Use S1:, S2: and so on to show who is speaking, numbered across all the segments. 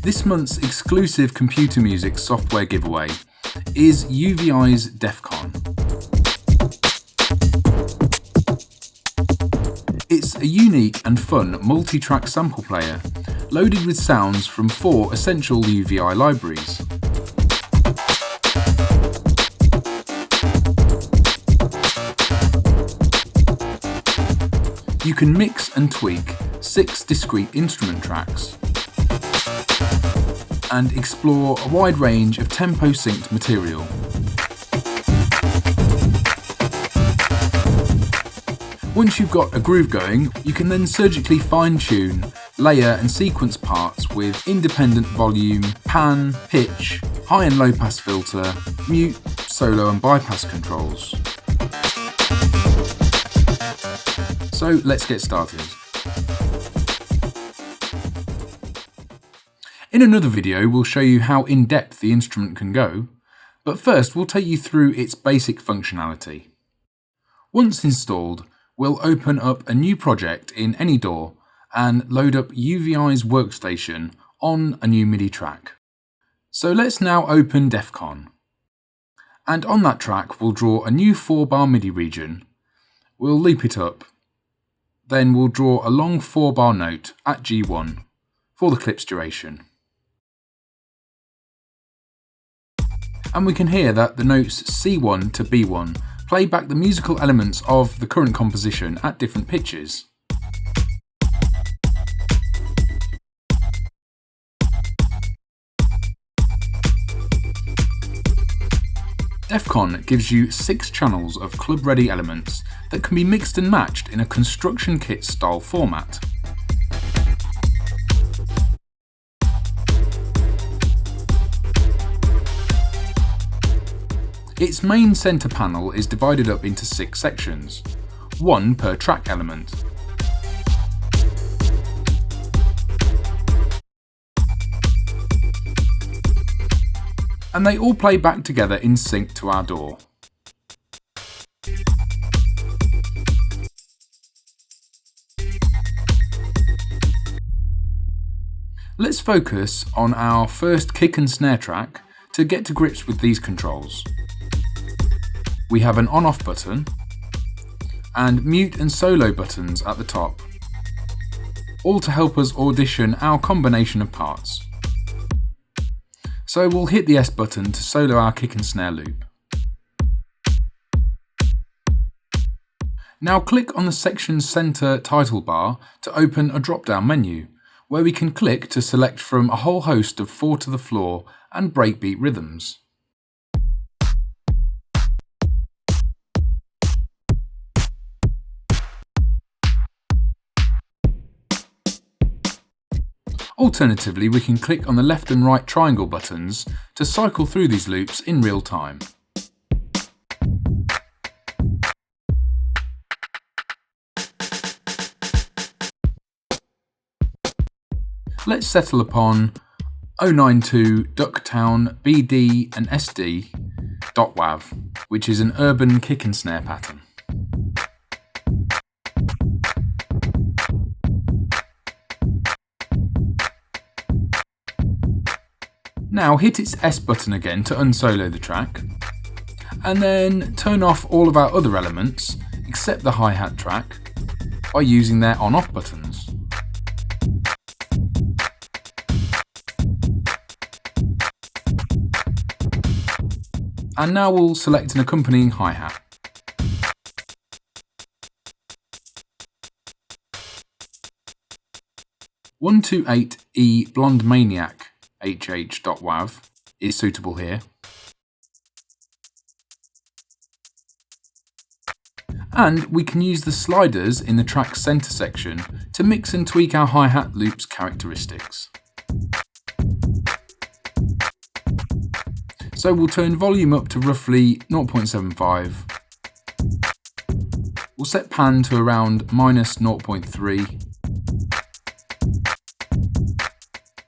S1: This month's exclusive computer music software giveaway is UVI's Defcon. It's a unique and fun multi-track sample player loaded with sounds from 4 essential UVI libraries. You can mix and tweak 6 discrete instrument tracks and explore a wide range of tempo-synced material. Once you've got a groove going, you can then surgically fine-tune, layer and sequence parts with independent volume, pan, pitch, high and low pass filter, mute, solo and bypass controls. So let's get started. In another video we'll show you how in-depth the instrument can go, but first we'll take you through its basic functionality. Once installed, we'll open up a new project in any DAW and load up UVI's workstation on a new MIDI track. So let's now open Defcon. And on that track we'll draw a new 4-bar MIDI region, we'll loop it up, then we'll draw a long 4-bar note at G1 for the clip's duration. And we can hear that the notes C1 to B1 play back the musical elements of the current composition at different pitches. Defcon gives you 6 channels of club-ready elements that can be mixed and matched in a construction kit style format. Its main centre panel is divided up into 6 sections, 1 per track element. And they all play back together in sync to our DAW. Let's focus on our first kick and snare track to get to grips with these controls. We have an on-off button and mute and solo buttons at the top, all to help us audition our combination of parts. So we'll hit the S button to solo our kick and snare loop. Now click on the section centre title bar to open a drop-down menu, where we can click to select from a whole host of 4 to the floor and breakbeat rhythms. Alternatively, we can click on the left and right triangle buttons to cycle through these loops in real time. Let's settle upon 092 Ducktown BD and SD.wav, which is an urban kick and snare pattern. Now hit its S button again to unsolo the track, and then turn off all of our other elements except the hi-hat track by using their on-off buttons. And now we'll select an accompanying hi-hat. .128E Blonde Maniac HH.wav is suitable here. And we can use the sliders in the track's centre section to mix and tweak our hi-hat loop's characteristics. So we'll turn volume up to roughly 0.75. We'll set pan to around -0.3.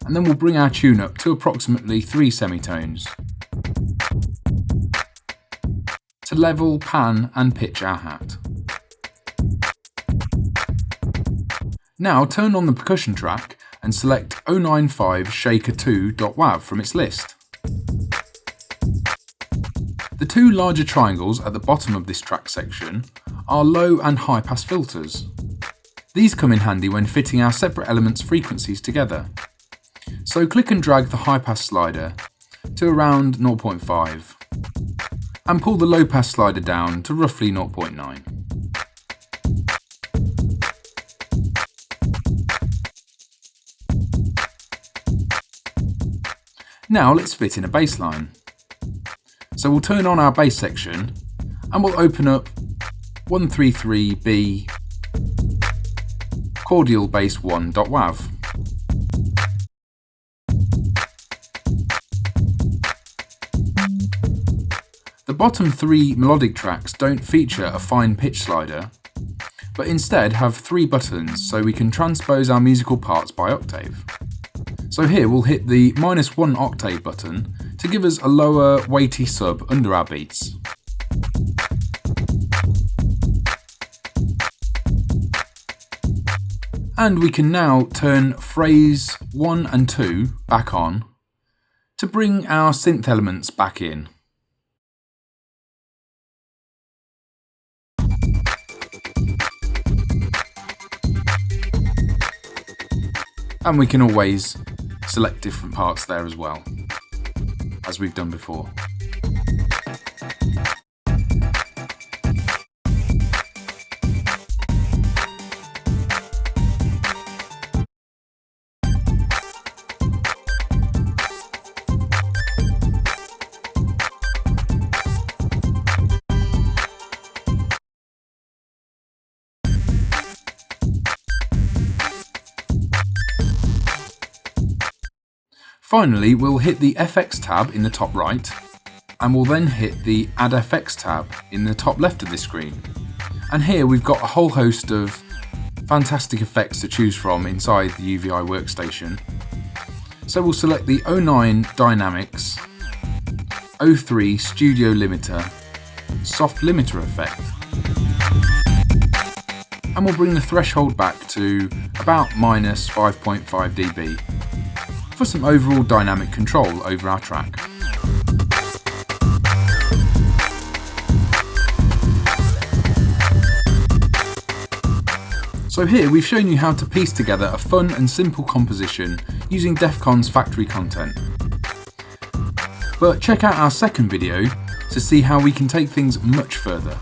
S1: And then we'll bring our tune up to approximately 3 semitones to level, pan and pitch our hat. Now turn on the percussion track and select 095 shaker2.wav from its list. The two larger triangles at the bottom of this track section are low and high pass filters. These come in handy when fitting our separate elements' frequencies together. So click and drag the high pass slider to around 0.5 and pull the low pass slider down to roughly 0.9. Now let's fit in a bass line. So we'll turn on our bass section and we'll open up 133B cordial bass 1.wav. The bottom three melodic tracks don't feature a fine pitch slider, but instead have three buttons so we can transpose our musical parts by octave. So here we'll hit the -1 octave button to give us a lower, weighty sub under our beats. And we can now turn phrase 1 and 2 back on to bring our synth elements back in. And we can always select different parts there as well, as we've done before. Finally, we'll hit the FX tab in the top right, and we'll then hit the Add FX tab in the top left of the screen. And here we've got a whole host of fantastic effects to choose from inside the UVI workstation. So we'll select the 09 Dynamics, 03 Studio Limiter, Soft Limiter effect. And we'll bring the threshold back to about -5.5 dB. For some overall dynamic control over our track. So here we've shown you how to piece together a fun and simple composition using Defcon's factory content. But check out our second video to see how we can take things much further.